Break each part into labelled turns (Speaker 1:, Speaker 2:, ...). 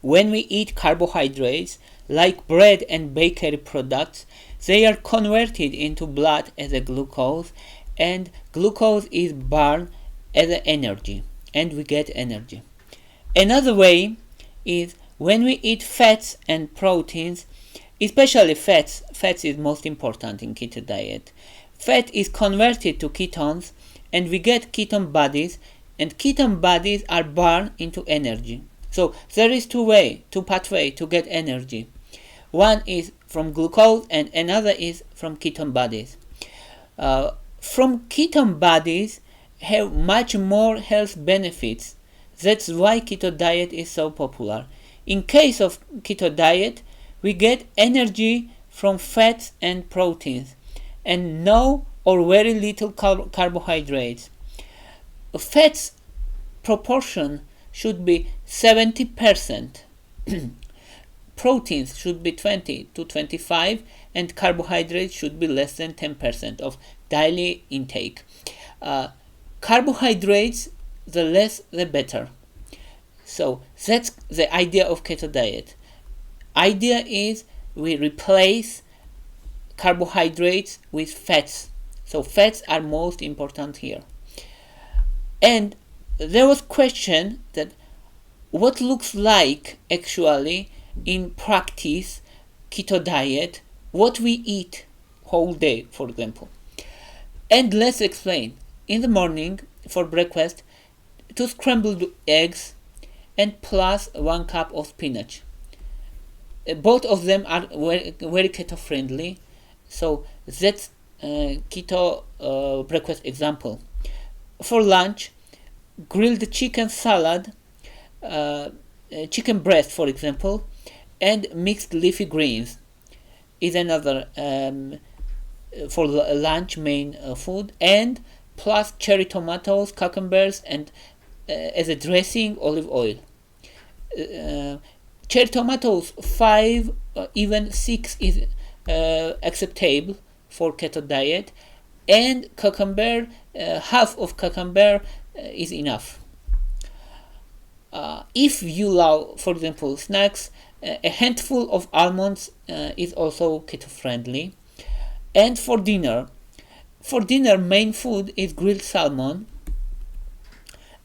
Speaker 1: when we eat carbohydrates like bread and bakery products, they are converted into blood as a glucose, and glucose is burned as an energy, and we get energy. Another way is when we eat fats and proteins, especially fats. Fats is most important in keto diet. Fat is converted to ketones, and we get ketone bodies, and ketone bodies are burned into energy. So there is two pathways to get energy. One is from glucose and another is from ketone bodies. From ketone bodies have much more health benefits. That's why keto diet is so popular. In case of keto diet, we get energy from fats and proteins and no or very little carbohydrates. Fats proportion should be 70%. Proteins should be 20 to 25, and carbohydrates should be less than 10% of daily intake. Carbohydrates, the less the better. So that's the idea of keto diet. Idea is we replace carbohydrates with fats. So fats are most important here. And there was question that what looks like actually in practice keto diet, what we eat whole day, for example. And let's explain. In the morning for breakfast, 2 scrambled eggs and plus 1 cup of spinach. Both of them are very keto friendly, so that's keto breakfast example. For lunch, grilled chicken salad, chicken breast for example, and mixed leafy greens is another for lunch main food, and plus cherry tomatoes, cucumbers, and as a dressing olive oil. Cherry tomatoes 5 even 6 is acceptable for keto diet, and cucumber, half of cucumber is enough. If you love, for example, snacks, a handful of almonds is also keto friendly. And for dinner main food is grilled salmon.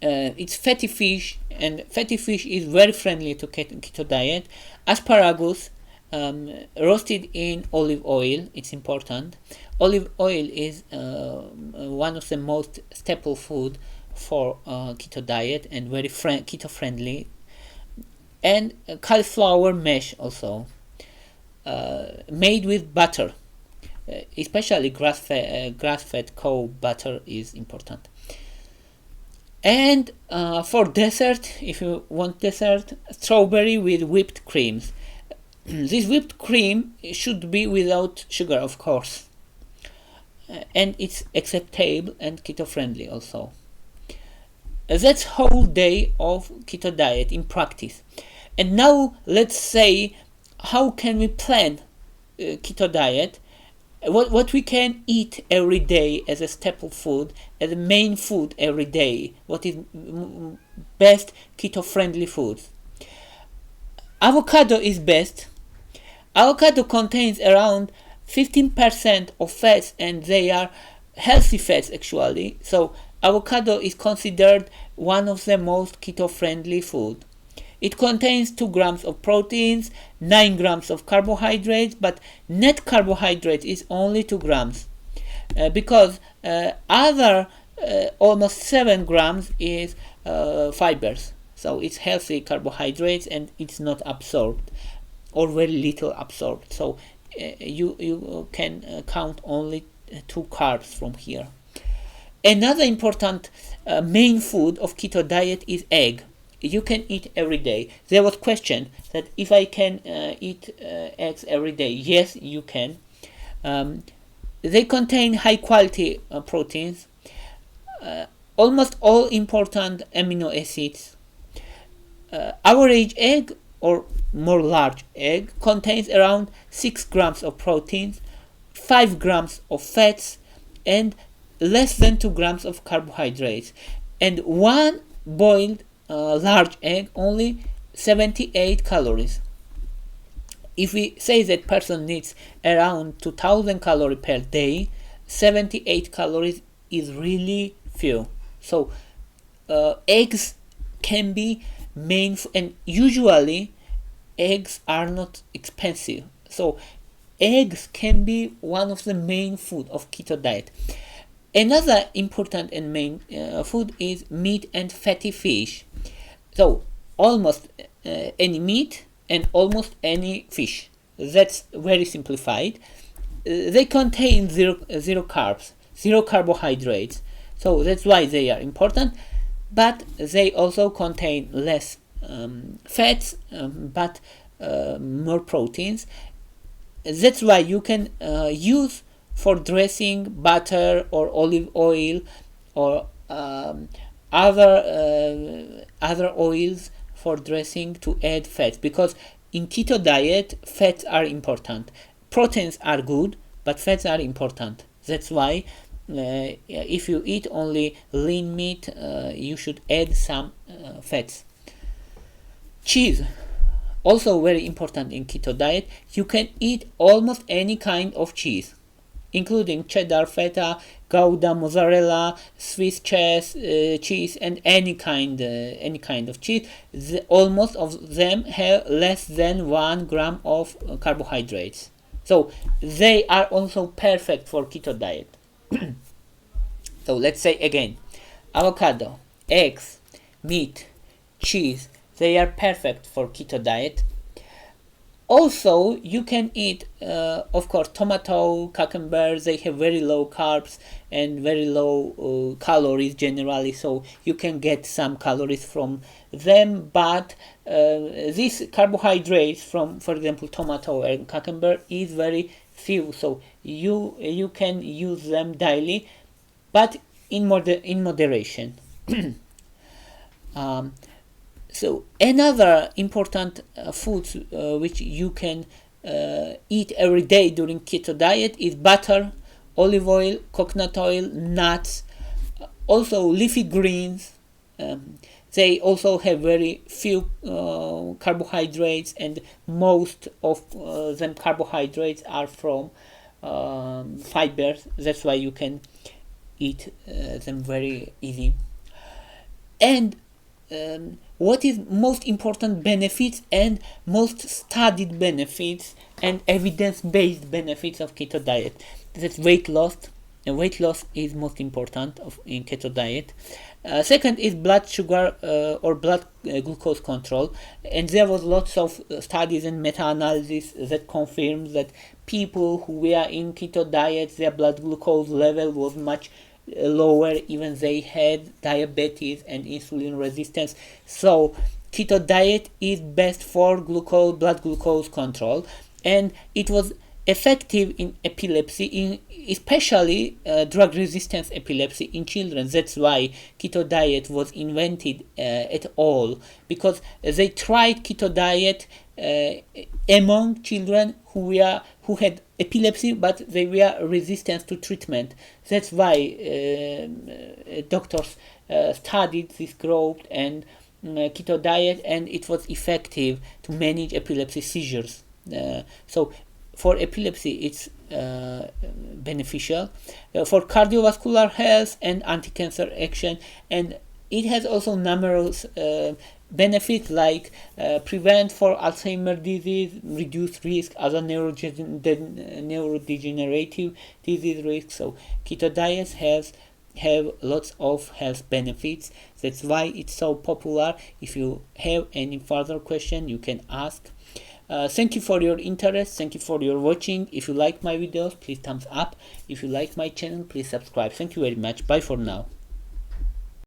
Speaker 1: It's fatty fish, and fatty fish is very friendly to keto diet. Asparagus, roasted in olive oil, it's important. Olive oil is one of the most staple food for keto diet and very keto friendly. And cauliflower mash also, made with butter, especially grass-fed cow butter is important. And for dessert, if you want dessert, strawberry with whipped creams. This whipped cream should be without sugar, of course, and it's acceptable and keto friendly also. That's whole day of keto diet in practice. And now let's say, how can we plan keto diet? What we can eat every day as a staple food, as a main food every day. What is best keto friendly foods? Avocado is best. Avocado contains around 15% of fats, and they are healthy fats actually. So avocado is considered one of the most keto friendly food. It contains 2 grams of proteins, 9 grams of carbohydrates, but net carbohydrate is only 2 grams because other almost 7 grams is fibers. So it's healthy carbohydrates and it's not absorbed or very little absorbed. So you can count only 2 carbs from here. Another important main food of keto diet is egg. You can eat every day. There was question that if I can eat eggs every day. Yes, you can. They contain high quality proteins, almost all important amino acids. Average egg or more large egg contains around 6 grams of proteins, 5 grams of fats, and less than 2 grams of carbohydrates. And one boiled large egg only 78 calories. If we say that person needs around 2000 calories per day, 78 calories is really few. So eggs can be main, and usually eggs are not expensive. So eggs can be one of the main food of keto diet. Another important and main food is meat and fatty fish. So almost any meat and almost any fish. That's very simplified. They contain zero carbs, zero carbohydrates. So that's why they are important. But they also contain less fats, but more proteins. That's why you can use for dressing butter or olive oil or other oils for dressing to add fat, because in keto diet fats are important. Proteins are good, but fats are important. That's why if you eat only lean meat, you should add some fats. Cheese, also very important in keto diet. You can eat almost any kind of cheese, including cheddar, feta, Gouda, mozzarella, Swiss cheese, and any kind of cheese. Almost of them have less than 1 gram of carbohydrates. So they are also perfect for keto diet. So let's say again, avocado, eggs, meat, cheese, they are perfect for keto diet. Also, you can eat, of course, tomato, cucumber. They have very low carbs and very low calories generally, so you can get some calories from them. But these carbohydrates from, for example, tomato and cucumber is very few, so you can use them daily, but in moderation. So another important foods which you can eat every day during keto diet is butter, olive oil, coconut oil, nuts, also leafy greens. They also have very few carbohydrates, and most of them carbohydrates are from fibers. That's why you can eat them very easy. And what is most important benefits and most studied benefits and evidence-based benefits of keto diet? That's weight loss. Weight loss is most important in keto diet. Second is blood sugar or blood glucose control, and there was lots of studies and meta-analysis that confirms that people who were in keto diet, their blood glucose level was much lower, even they had diabetes and insulin resistance. So keto diet is best for blood glucose control, and it was effective in epilepsy, especially drug resistant epilepsy in children. That's why keto diet was invented at all, because they tried keto diet among children who had epilepsy, but they were resistant to treatment. That's why doctors studied this group and keto diet, and it was effective to manage epilepsy seizures. So for epilepsy, it's beneficial for cardiovascular health and anti-cancer action, and it has also numerous benefits like prevent for Alzheimer's disease, reduce risk other neurodegenerative disease risks. So keto diets have lots of health benefits. That's why it's so popular. If you have any further question, you can ask. Thank you for your interest. Thank you for your watching. If you like my videos, please thumbs up. If you like my channel, please subscribe. Thank you very much. Bye for now.